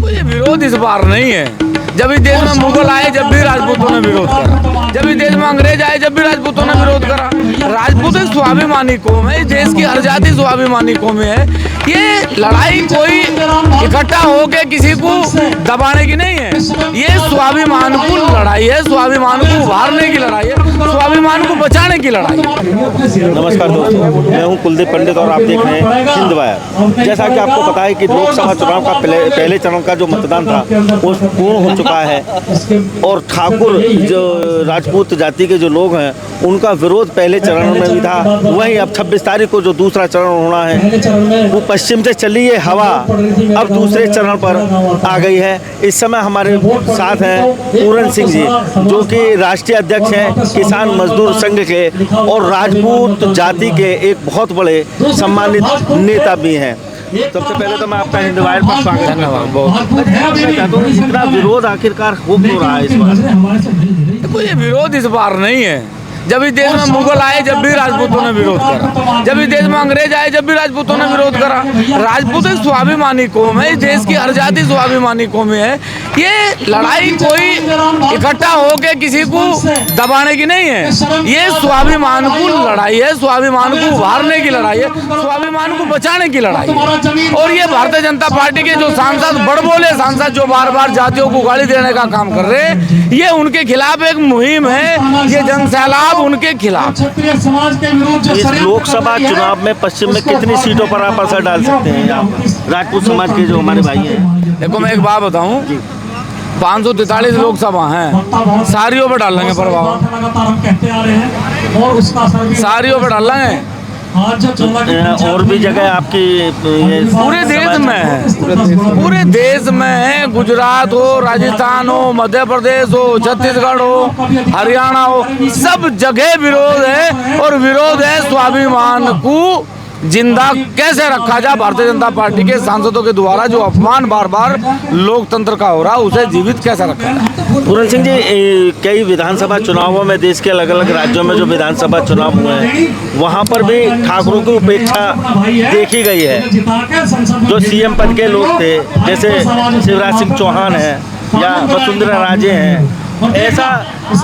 ये विरोध इस बार नहीं है। जब इस देश में मुगल आए जब भी राजपूतों ने विरोध करा, जब इस देश में अंग्रेज आए जब भी राजपूतों ने विरोध करा। राजपूत एक स्वाभिमानी कौम है, इस देश की हर जाति स्वाभिमानी कौम है। ये लड़ाई कोई इकट्ठा होके किसी को दबाने की नहीं है, ये स्वाभिमान को लड़ाई है, स्वाभिमान को उभारने की लड़ाई है, स्वाभिमान को बचाने की लड़ाई है। नमस्कार दोस्तों, मैं हूं कुलदीप पंडित और आप देख रहे हैं हिंद वायर। जैसा कि आपको पता है कि लोकसभा चुनाव का पहले चरण का जो मतदान था वो पूर्ण हो चुका है और ठाकुर जो राजपूत जाति के जो लोग हैं उनका विरोध पहले चरण में भी था। वहीं अब 26 तारीख को जो दूसरा चरण होना है वो पश्चिम से चली है हवा अब दूसरे चरण पर आ गई है। इस समय हमारे साथ हैं पूरन सिंह जी जो कि राष्ट्रीय अध्यक्ष हैं किसान मजदूर संघ के और राजपूत जाति के एक बहुत बड़े सम्मानित नेता भी हैं। सबसे पहले तो मैं आपका हिंद वायर पर स्वागत करता हूं। इतना विरोध आखिरकार हो क्यों रहा है इस बार? ये विरोध इस बार नहीं है। जब इस देश में मुगल आए जब भी राजपूतों ने विरोध करा, जब इस देश में अंग्रेज आए जब भी राजपूतों ने विरोध करा। राजपूत एक स्वाभिमानी कौम है, इस देश की हर जाति स्वाभिमानी कौम है। ये लड़ाई कोई इकट्ठा होके किसी को दबाने की नहीं है, ये स्वाभिमान को लड़ाई है, स्वाभिमान को उभारने की लड़ाई है, स्वाभिमान को बचाने की लड़ाई है। और ये भारतीय जनता पार्टी के जो सांसद बड़बोले सांसद जो बार बार जातियों को गाली देने का काम कर रहे हैं, ये उनके खिलाफ एक मुहिम है, ये जनसैलाब उनके खिलाफ। इस लोकसभा चुनाव में पश्चिम में कितनी सीटों पर आप असर डाल सकते हैं राजपूत समाज के जो हमारे भाई हैं? देखो मैं एक बात बताऊं, 543 लोकसभा हैं, सारियों पर डाल लेंगे प्रभाव, सारियों पर डाल लेंगे। और भी जगह आपकी पूरे देश में है, पूरे देश में है। गुजरात हो, राजस्थान हो, मध्य प्रदेश हो, छत्तीसगढ़ हो, हरियाणा हो, सब जगह विरोध है। और विरोध है स्वाभिमान को जिंदा कैसे रखा जाए। भारतीय जनता पार्टी के सांसदों के द्वारा जो अपमान बार बार लोकतंत्र का हो रहा है उसे जीवित कैसे रखा जाए। पूरन सिंह जी, कई विधानसभा चुनावों में देश के अलग अलग राज्यों में जो विधानसभा चुनाव हुए हैं वहाँ पर भी ठाकुरों की उपेक्षा देखी गई है। जो सीएम पद के लोग थे जैसे शिवराज सिंह चौहान है या वसुंधरा राजे हैं, ऐसा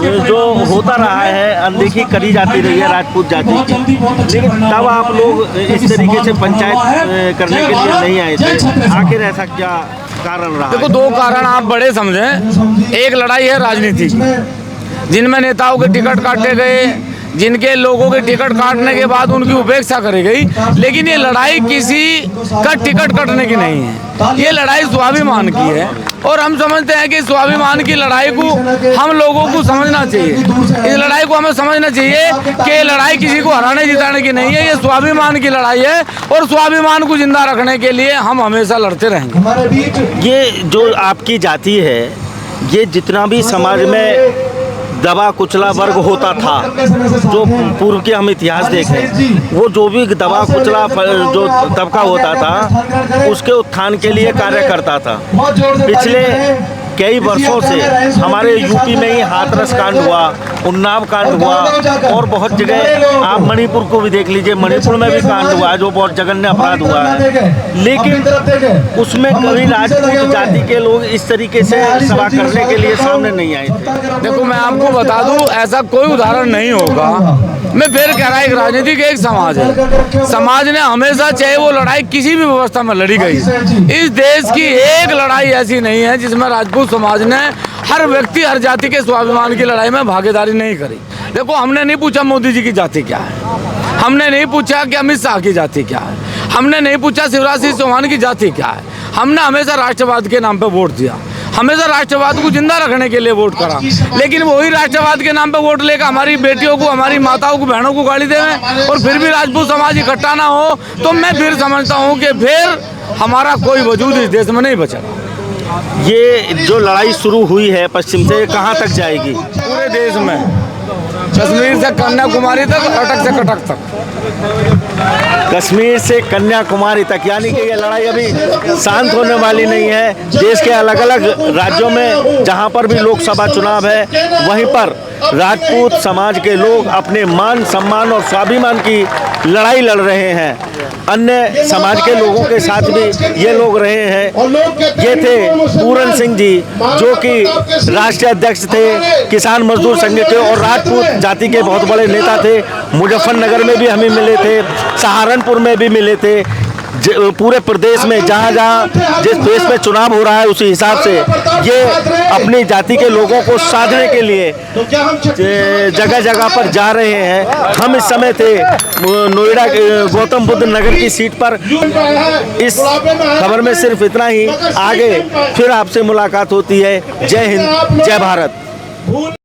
जो होता रहा है अनदेखी करी जाती रही है राजपूत जाति की। लेकिन तब आप लोग इस तरीके से पंचायत करने के लिए नहीं आए थे, आखिर ऐसा क्या कारण रहा? देखो दो कारण आप बड़े समझें। एक लड़ाई है राजनीति की, जिनमें नेताओं के टिकट काटे गए, जिनके लोगों के टिकट काटने के बाद उनकी उपेक्षा करी गई। लेकिन ये लड़ाई किसी का टिकट कटने की नहीं है, ये लड़ाई स्वाभिमान की है। और हम समझते हैं कि स्वाभिमान की लड़ाई को हम लोगों को समझना चाहिए। इस लड़ाई को हमें समझना चाहिए कि ये लड़ाई किसी को हराने जिताने की नहीं है, ये स्वाभिमान की लड़ाई है। और स्वाभिमान को जिंदा रखने के लिए हम हमेशा लड़ते रहेंगे। ये जो आपकी जाति है, ये जितना भी समाज में दबा कुचला वर्ग होता था, जो पूर्व के हम इतिहास देखें, वो जो भी दबा कुचला जो तबका होता था उसके उत्थान के लिए कार्य करता था। पिछले कई वर्षों से हमारे यूपी में ही हाथरस कांड हुआ, उन्नाव कांड हुआ और बहुत जगह आप मणिपुर को भी देख लीजिए, मणिपुर में भी कांड हुआ है जो बहुत जघन्य अपराध हुआ है। लेकिन उसमें कभी राजपूत जाति के लोग इस तरीके से सभा करने के लिए सामने नहीं आए थे। देखो मैं आपको बता दूं, ऐसा कोई उदाहरण नहीं होगा। मैं फिर कह रहा हूं, एक राजनीतिक एक समाज है, समाज ने हमेशा चाहे वो लड़ाई किसी भी व्यवस्था में लड़ी गई, इस देश की एक लड़ाई ऐसी नहीं है जिसमें राजपूत समाज ने हर व्यक्ति हर जाति के स्वाभिमान की लड़ाई में भागीदारी नहीं करी। देखो हमने नहीं पूछा मोदी जी की जाति क्या है, हमने नहीं पूछा कि अमित शाह की जाति क्या है, हमने नहीं पूछा शिवराज सिंह चौहान की जाति क्या है। हमने हमेशा राष्ट्रवाद के नाम पे वोट दिया, हमेशा राष्ट्रवाद को जिंदा रखने के लिए वोट करा। लेकिन वही राष्ट्रवाद के नाम पे वोट लेकर हमारी बेटियों को, हमारी माताओं को, बहनों को गाली देवें और फिर भी राजपूत समाज इकट्ठा ना हो, तो मैं फिर समझता हूँ कि फिर हमारा कोई वजूद इस देश में नहीं बचेगा। ये जो लड़ाई शुरू हुई है पश्चिम से, कहाँ तक जाएगी? पूरे देश में, कश्मीर से कन्याकुमारी तक, अटक से कटक तक। कश्मीर से कन्याकुमारी तक, यानी कि ये लड़ाई अभी शांत होने वाली नहीं है। देश के अलग अलग राज्यों में जहां पर भी लोकसभा चुनाव है, वहीं पर राजपूत समाज के लोग अपने मान सम्मान और स्वाभिमान की लड़ाई लड़ रहे हैं। अन्य समाज के लोगों के साथ भी ये लोग रहे हैं। ये थे पूरन सिंह जी, जो कि राष्ट्रीय अध्यक्ष थे किसान मजदूर संघ के और राजपूत जाति के बहुत बड़े नेता थे। मुजफ्फरनगर में भी हमें मिले थे, सहारनपुर में भी मिले थे। पूरे प्रदेश में जहाँ जहाँ जिस देश में चुनाव हो रहा है, उसी हिसाब से ये अपनी जाति के लोगों को साधने के लिए जगह जगह पर जा रहे हैं। हम इस समय थे नोएडा गौतम बुद्ध नगर की सीट पर। इस खबर में सिर्फ इतना ही, आगे फिर आपसे मुलाकात होती है। जय हिंद, जय भारत।